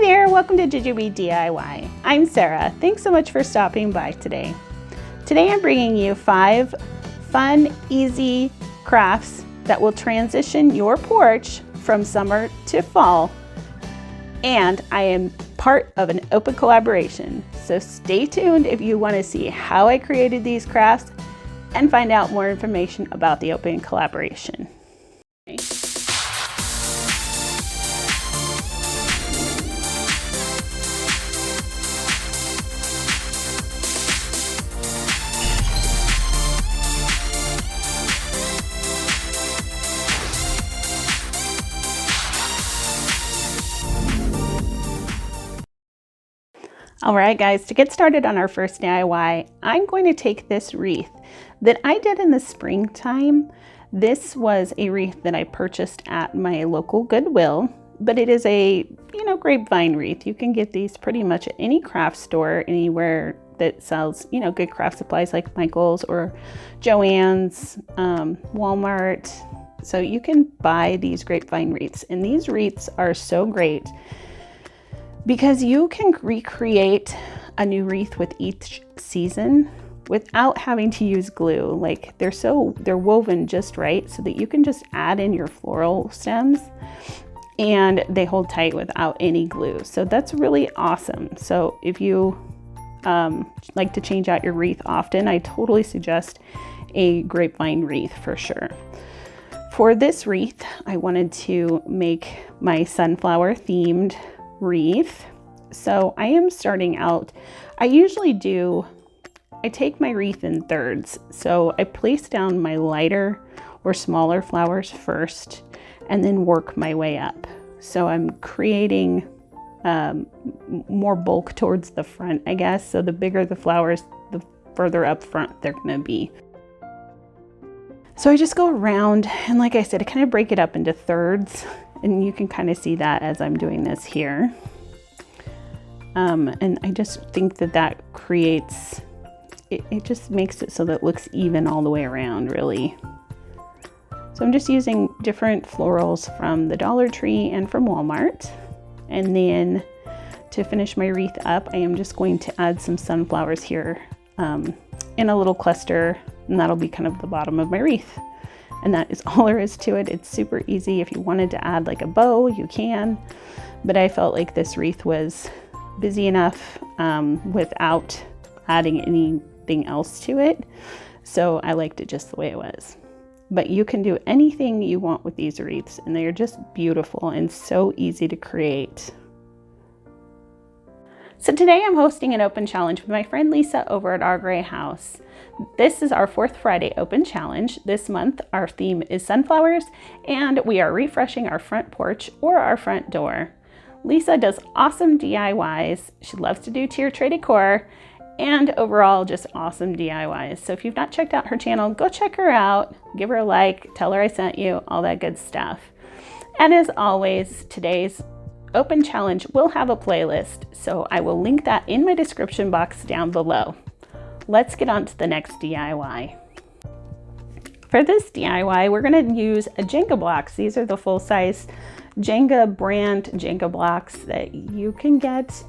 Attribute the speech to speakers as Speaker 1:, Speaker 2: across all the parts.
Speaker 1: there, welcome to Jujubee DIY. I'm Sarah. Thanks so much for stopping by today. Today I'm bringing you 5 fun, easy crafts that will transition your porch from summer to fall. And I am part of an open collaboration. So stay tuned if you want to see how I created these crafts and find out more information about the open collaboration. All right, guys, to get started on our first DIY, I'm going to take this wreath that I did in the springtime. This was a wreath that I purchased at my local Goodwill, but it is a, grapevine wreath. You can get these pretty much at any craft store, anywhere that sells, good craft supplies like Michael's or Joann's, Wal-Mart. So you can buy these grapevine wreaths, and these wreaths are so great because you can recreate a new wreath with each season without having to use glue. Like they're woven just right so that you can just add in your floral stems and they hold tight without any glue. So that's really awesome. So if you like to change out your wreath often, I totally suggest a grapevine wreath for sure. For this wreath, I wanted to make my sunflower themed wreath. So I am starting out, I take my wreath in thirds. So I place down my lighter or smaller flowers first and then work my way up. So I'm creating more bulk towards the front, I guess. So the bigger the flowers, the further up front they're gonna be. So I just go around, and like I said, I kind of break it up into thirds. And you can kind of see that as I'm doing this here. And I just think that creates, it just makes it so that it looks even all the way around, really. So I'm just using different florals from the Dollar Tree and from Walmart. And then to finish my wreath up, I am just going to add some sunflowers here in a little cluster, and that'll be kind of the bottom of my wreath. And that is all there is to it. It's super easy. If you wanted to add like a bow, you can. But I felt like this wreath was busy enough without adding anything else to it. So I liked it just the way it was. But you can do anything you want with these wreaths, and they are just beautiful and so easy to create. So today I'm hosting an open challenge with my friend Lisa over at Our Gray House. This is our 4th Friday open challenge. This month our theme is sunflowers, and we are refreshing our front porch or our front door. Lisa does awesome DIYs. She loves to do tier tray decor and overall just awesome DIYs. So if you've not checked out her channel, go check her out, give her a like, tell her I sent you, all that good stuff. And as always, today's open challenge will have a playlist, so I will link that in my description box down below. Let's get on to the next DIY. For this DIY, we're going to use a Jenga blocks. These are the full-size Jenga brand Jenga blocks that you can get,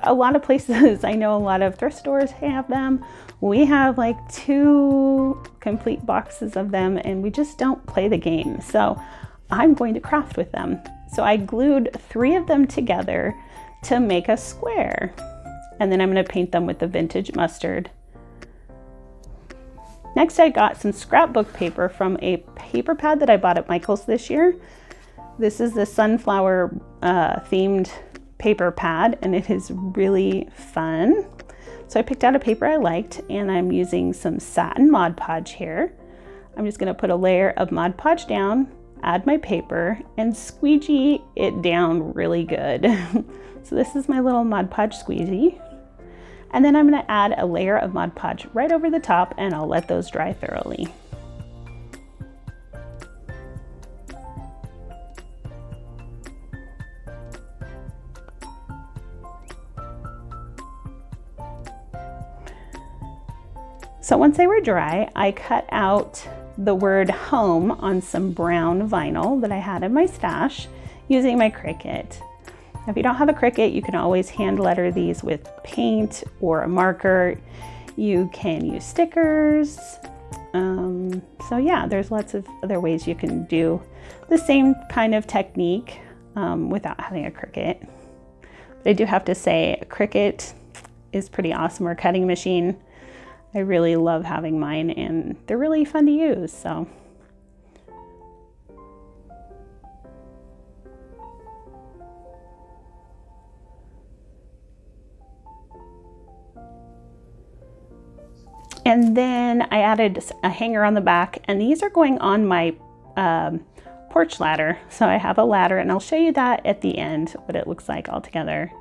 Speaker 1: a lot of places. I know a lot of thrift stores have them. We have like 2 complete boxes of them, and we just don't play the game. So I'm going to craft with them. So I glued 3 of them together to make a square. And then I'm going to paint them with the vintage mustard. Next, I got some scrapbook paper from a paper pad that I bought at Michael's this year. This is the sunflower themed paper pad, and it is really fun. So I picked out a paper I liked, and I'm using some Satin Mod Podge here. I'm just going to put a layer of Mod Podge down, add my paper, and squeegee it down really good. So this is my little Mod Podge squeegee. And then I'm going to add a layer of Mod Podge right over the top, and I'll let those dry thoroughly. So once they were dry, I cut out the word home on some brown vinyl that I had in my stash using my Cricut. If you don't have a Cricut, you can always hand letter these with paint or a marker. You can use stickers. So yeah, there's lots of other ways you can do the same kind of technique without having a Cricut. But I do have to say, a Cricut is pretty awesome, or cutting machine. I really love having mine, and they're really fun to use. So. And then I added a hanger on the back, and these are going on my porch ladder. So I have a ladder, and I'll show you that at the end, what it looks like all together.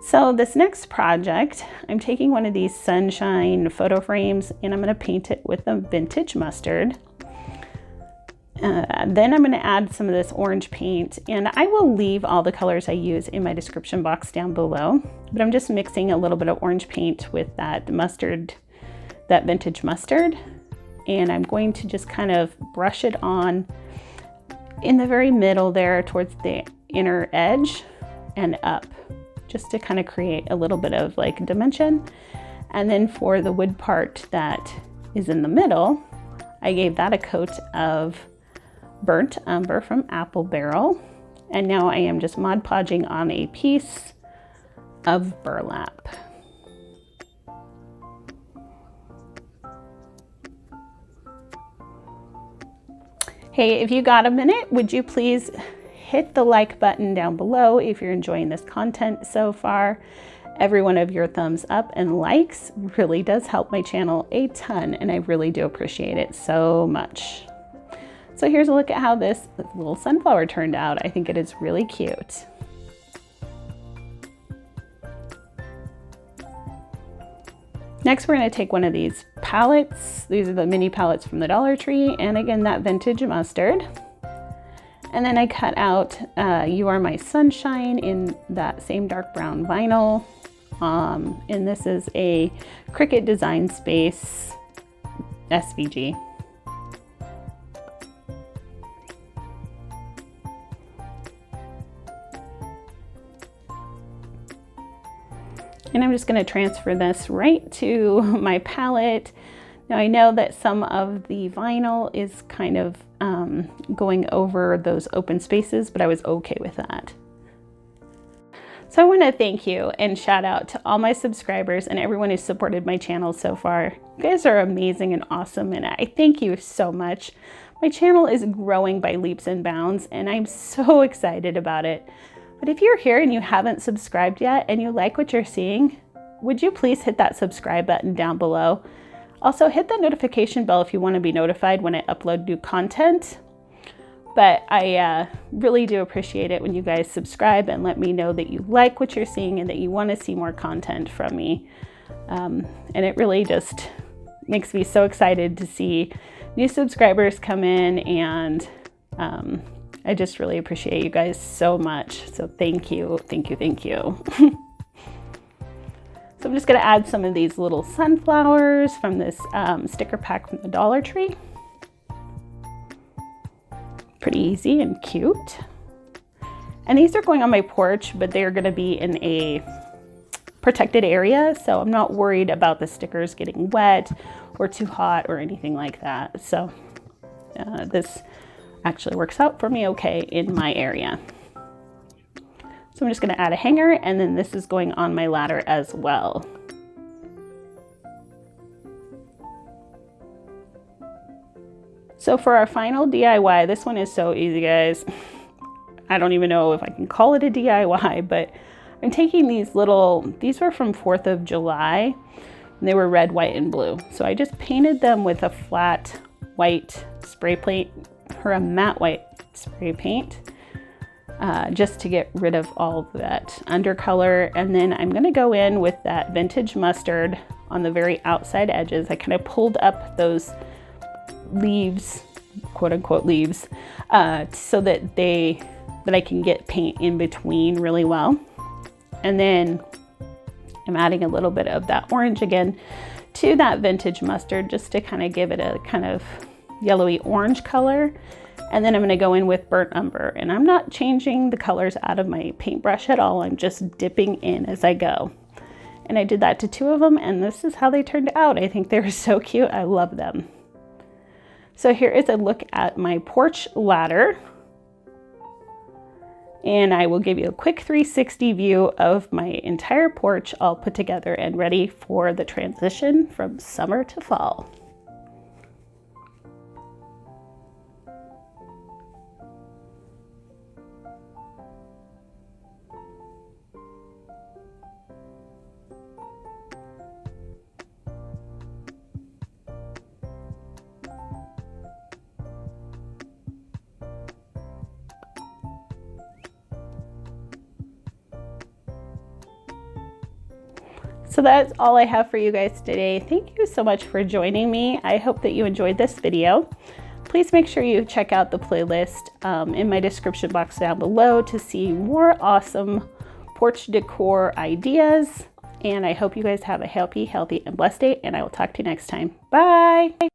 Speaker 1: So this next project, I'm taking one of these sunshine photo frames, and I'm going to paint it with a vintage mustard. Then I'm going to add some of this orange paint, and I will leave all the colors I use in my description box down below, but I'm just mixing a little bit of orange paint with that mustard, that vintage mustard, and I'm going to just kind of brush it on in the very middle there towards the inner edge and up, just to kind of create a little bit of like dimension. And then for the wood part that is in the middle, I gave that a coat of burnt umber from Apple Barrel, and now I am just Mod Podging on a piece of burlap. Hey, if you got a minute, would you please hit the like button down below if you're enjoying this content so far. Every one of your thumbs up and likes really does help my channel a ton, and I really do appreciate it so much. So here's a look at how this little sunflower turned out. I think it is really cute. Next, we're going to take one of these palettes. These are the mini palettes from the Dollar Tree, and again, that vintage mustard. And then I cut out You Are My Sunshine in that same dark brown vinyl. And this is a Cricut Design Space SVG. And I'm just going to transfer this right to my palette. Now I know that some of the vinyl is kind of going over those open spaces, but I was okay with that. So I want to thank you and shout out to all my subscribers and everyone who's supported my channel so far. You guys are amazing and awesome, and I thank you so much. My channel is growing by leaps and bounds, and I'm so excited about it. But if you're here and you haven't subscribed yet and you like what you're seeing, would you please hit that subscribe button down below? Also, hit the notification bell if you want to be notified when I upload new content. But I really do appreciate it when you guys subscribe and let me know that you like what you're seeing and that you want to see more content from me. And it really just makes me so excited to see new subscribers come in, and I just really appreciate you guys so much. So thank you, thank you, thank you. So I'm just gonna add some of these little sunflowers from this sticker pack from the Dollar Tree. Pretty easy and cute. And these are going on my porch, but they're gonna be in a protected area, so I'm not worried about the stickers getting wet or too hot or anything like that. So this actually works out for me okay in my area. So I'm just going to add a hanger, and then this is going on my ladder as well. So for our final DIY, this one is so easy, guys. I don't even know if I can call it a DIY, but I'm taking these these were from 4th of July, and they were red, white, and blue. So I just painted them with a flat white spray paint, or a matte white spray paint, just to get rid of all that undercolor. And then I'm going to go in with that vintage mustard on the very outside edges. I kind of pulled up those leaves, quote unquote leaves, so that I can get paint in between really well. And then I'm adding a little bit of that orange again to that vintage mustard, just to kind of give it a kind of yellowy orange color. And then I'm going to go in with burnt umber, and I'm not changing the colors out of my paintbrush at all. I'm just dipping in as I go. And I did that to 2 of them, and this is how they turned out. I think they were so cute. I love them. So here is a look at my porch ladder. And I will give you a quick 360 view of my entire porch all put together and ready for the transition from summer to fall. So that's all I have for you guys today. Thank you so much for joining me. I hope that you enjoyed this video. Please make sure you check out the playlist in my description box down below to see more awesome porch decor ideas. And I hope you guys have a happy, healthy, and blessed day, and I will talk to you next time. Bye!